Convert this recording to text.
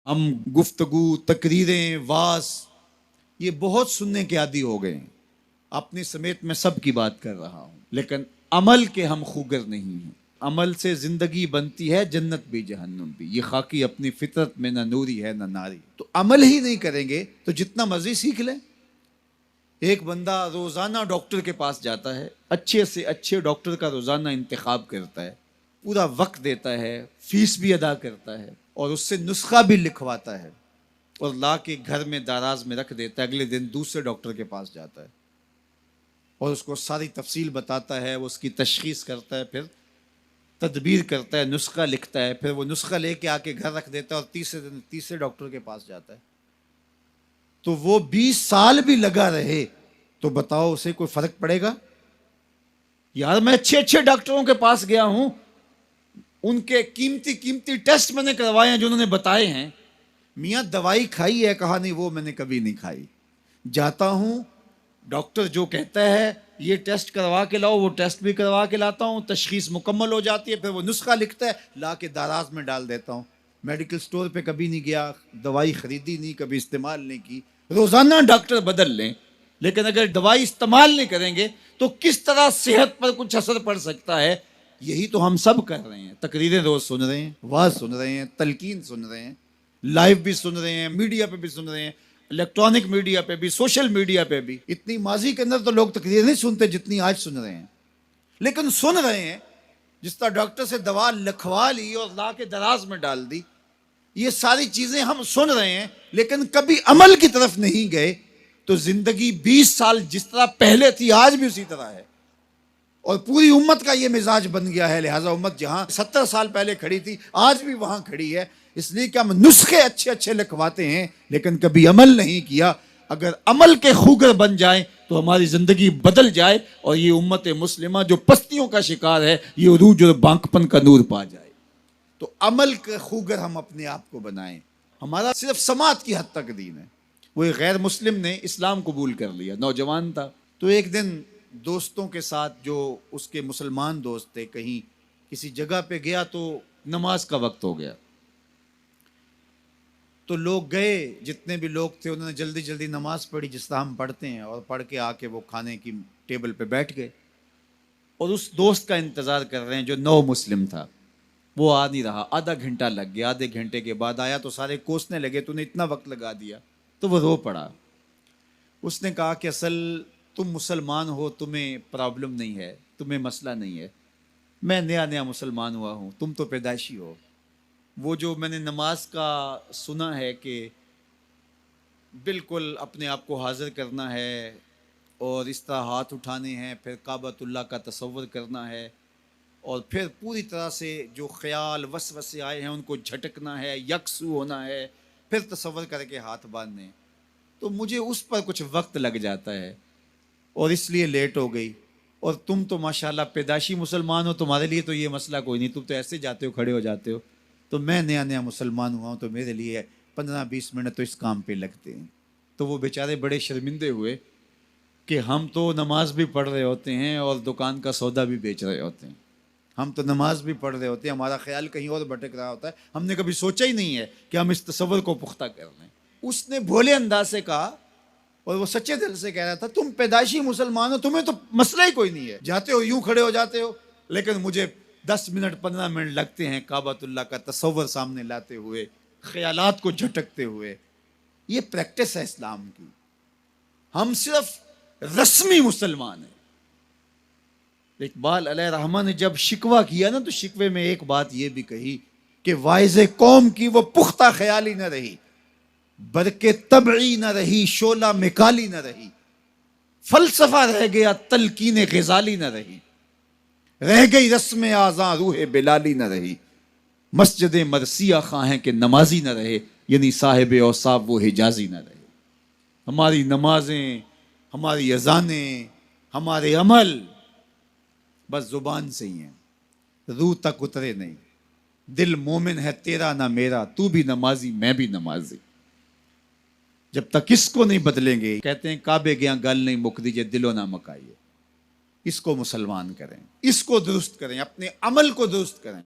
ہم گفتگو، تقریریں، واز یہ بہت سننے کے عادی ہو گئے ہیں. اپنی سمیت میں سب کی بات کر رہا ہوں، لیکن عمل کے ہم خوگر نہیں ہیں. عمل سے زندگی بنتی ہے، جنت بھی جہنم بھی. یہ خاکی اپنی فطرت میں نہ نوری ہے نہ ناری. تو عمل ہی نہیں کریں گے تو جتنا مرضی سیکھ لیں. ایک بندہ روزانہ ڈاکٹر کے پاس جاتا ہے، اچھے سے اچھے ڈاکٹر کا روزانہ انتخاب کرتا ہے، پورا وقت دیتا ہے، فیس بھی ادا کرتا ہے اور اس سے نسخہ بھی لکھواتا ہے اور لا کے گھر میں داراز میں رکھ دیتا ہے. اگلے دن دوسرے ڈاکٹر کے پاس جاتا ہے اور اس کو ساری تفصیل بتاتا ہے، وہ اس کی تشخیص کرتا ہے، پھر تدبیر کرتا ہے، نسخہ لکھتا ہے، پھر وہ نسخہ لے کے آ کے گھر رکھ دیتا ہے اور تیسرے دن تیسرے ڈاکٹر کے پاس جاتا ہے. تو وہ 20 سال بھی لگا رہے تو بتاؤ اسے کوئی فرق پڑے گا؟ یار میں اچھے اچھے ڈاکٹروں کے پاس گیا ہوں، ان کے قیمتی قیمتی ٹیسٹ میں نے کروائے ہیں جو انہوں نے بتائے ہیں. میاں دوائی کھائی ہے؟ کہا نہیں، وہ میں نے کبھی نہیں کھائی. جاتا ہوں، ڈاکٹر جو کہتا ہے یہ ٹیسٹ کروا کے لاؤ، وہ ٹیسٹ بھی کروا کے لاتا ہوں، تشخیص مکمل ہو جاتی ہے، پھر وہ نسخہ لکھتا ہے، لا کے داراز میں ڈال دیتا ہوں. میڈیکل سٹور پہ کبھی نہیں گیا، دوائی خریدی نہیں، کبھی استعمال نہیں کی. روزانہ ڈاکٹر بدل لیں، لیکن اگر دوائی استعمال نہیں کریں گے تو کس طرح صحت پر کچھ اثر پڑ سکتا ہے؟ یہی تو ہم سب کر رہے ہیں. تقریریں روز سن رہے ہیں، واز سن رہے ہیں، تلقین سن رہے ہیں، لائیو بھی سن رہے ہیں، میڈیا پہ بھی سن رہے ہیں، الیکٹرانک میڈیا پہ بھی، سوشل میڈیا پہ بھی. اتنی ماضی کے اندر تو لوگ تقریر نہیں سنتے جتنی آج سن رہے ہیں، لیکن سن رہے ہیں. جس طرح ڈاکٹر سے دوا لکھوا لی اور لا کے دراز میں ڈال دی، یہ ساری چیزیں ہم سن رہے ہیں لیکن کبھی عمل کی طرف نہیں گئے. تو زندگی 20 سال جس طرح پہلے تھی آج بھی اسی طرح ہے، اور پوری امت کا یہ مزاج بن گیا ہے. لہٰذا امت جہاں 70 سال پہلے کھڑی تھی آج بھی وہاں کھڑی ہے، اس لیے کہ ہم نسخے اچھے اچھے لکھواتے ہیں لیکن کبھی عمل نہیں کیا. اگر عمل کے خوگر بن جائیں تو ہماری زندگی بدل جائے اور یہ امت مسلمہ جو پستیوں کا شکار ہے یہ عروج اور بانکپن کا نور پا جائے. تو عمل کے خوگر ہم اپنے آپ کو بنائیں. ہمارا صرف سماعت کی حد تک دین ہے. وہ ایک غیر مسلم نے اسلام قبول کر لیا، نوجوان تھا. تو ایک دن دوستوں کے ساتھ، جو اس کے مسلمان دوست تھے، کہیں کسی جگہ پہ گیا تو نماز کا وقت ہو گیا. تو لوگ گئے، جتنے بھی لوگ تھے انہوں نے جلدی جلدی نماز پڑھی جس طرح ہم پڑھتے ہیں، اور پڑھ کے آ کے وہ کھانے کی ٹیبل پہ بیٹھ گئے اور اس دوست کا انتظار کر رہے ہیں جو نو مسلم تھا. وہ آ نہیں رہا، آدھا گھنٹہ لگ گیا. آدھے گھنٹے کے بعد آیا تو سارے کوسنے لگے تو نے اتنا وقت لگا دیا. تو وہ رو پڑا. اس نے کہا کہ اصل تم مسلمان ہو، تمہیں پرابلم نہیں ہے، تمہیں مسئلہ نہیں ہے. میں نیا نیا مسلمان ہوا ہوں، تم تو پیدائشی ہو. وہ جو میں نے نماز کا سنا ہے کہ بالکل اپنے آپ کو حاضر کرنا ہے اور اس طرح ہاتھ اٹھانے ہیں، پھر کعبۃ اللہ کا تصور کرنا ہے، اور پھر پوری طرح سے جو خیال وسوسے آئے ہیں ان کو جھٹکنا ہے، یکسو ہونا ہے، پھر تصور کر کے ہاتھ باندھنے. تو مجھے اس پر کچھ وقت لگ جاتا ہے اور اس لیے لیٹ ہو گئی. اور تم تو ماشاءاللہ پیدائشی مسلمان ہو، تمہارے لیے تو یہ مسئلہ کوئی نہیں، تم تو ایسے جاتے ہو، کھڑے ہو جاتے ہو. تو میں نیا نیا مسلمان ہوا ہوں تو میرے لیے 15-20 منٹ تو اس کام پہ لگتے ہیں. تو وہ بیچارے بڑے شرمندے ہوئے کہ ہم تو نماز بھی پڑھ رہے ہوتے ہیں اور دکان کا سودا بھی بیچ رہے ہوتے ہیں، ہم تو نماز بھی پڑھ رہے ہوتے ہیں، ہمارا خیال کہیں اور بھٹک رہا ہوتا ہے، ہم نے کبھی سوچا ہی نہیں ہے کہ ہم اس تصور کو پختہ کر لیں. اس نے بھولے انداز سے کہا اور وہ سچے دل سے کہہ رہا تھا، تم پیدائشی مسلمان ہو، تمہیں تو مسئلہ ہی کوئی نہیں ہے، جاتے ہو یوں کھڑے ہو جاتے ہو، لیکن مجھے 10 منٹ 15 منٹ لگتے ہیں کعبۃ اللہ کا تصور سامنے لاتے ہوئے، خیالات کو جھٹکتے ہوئے. یہ پریکٹس ہے اسلام کی. ہم صرف رسمی مسلمان ہیں. اقبال علیہ رحمہ نے جب شکوہ کیا نا تو شکوے میں ایک بات یہ بھی کہی کہ واعظ قوم کی وہ پختہ خیالی نہ رہی، برکے طبعی نہ رہی، شعلہ مکالی نہ رہی، فلسفہ رہ گیا، تلقین غزالی نہ رہی، رہ گئی رسم آزاں روح بلالی نہ رہی، مسجد مرثیہ خواہیں کہ نمازی نہ رہے، یعنی صاحب اوصاف وہ حجازی نہ رہے. ہماری نمازیں، ہماری اذانیں، ہمارے عمل بس زبان سے ہی ہیں، روح تک اترے نہیں. دل مومن ہے تیرا نہ میرا، تو بھی نمازی میں بھی نمازی. جب تک اس کو نہیں بدلیں گے، کہتے ہیں کعبے گیا گل نہیں مک دیجئے دلو نہ مکائیے. اس کو مسلمان کریں، اس کو درست کریں، اپنے عمل کو درست کریں.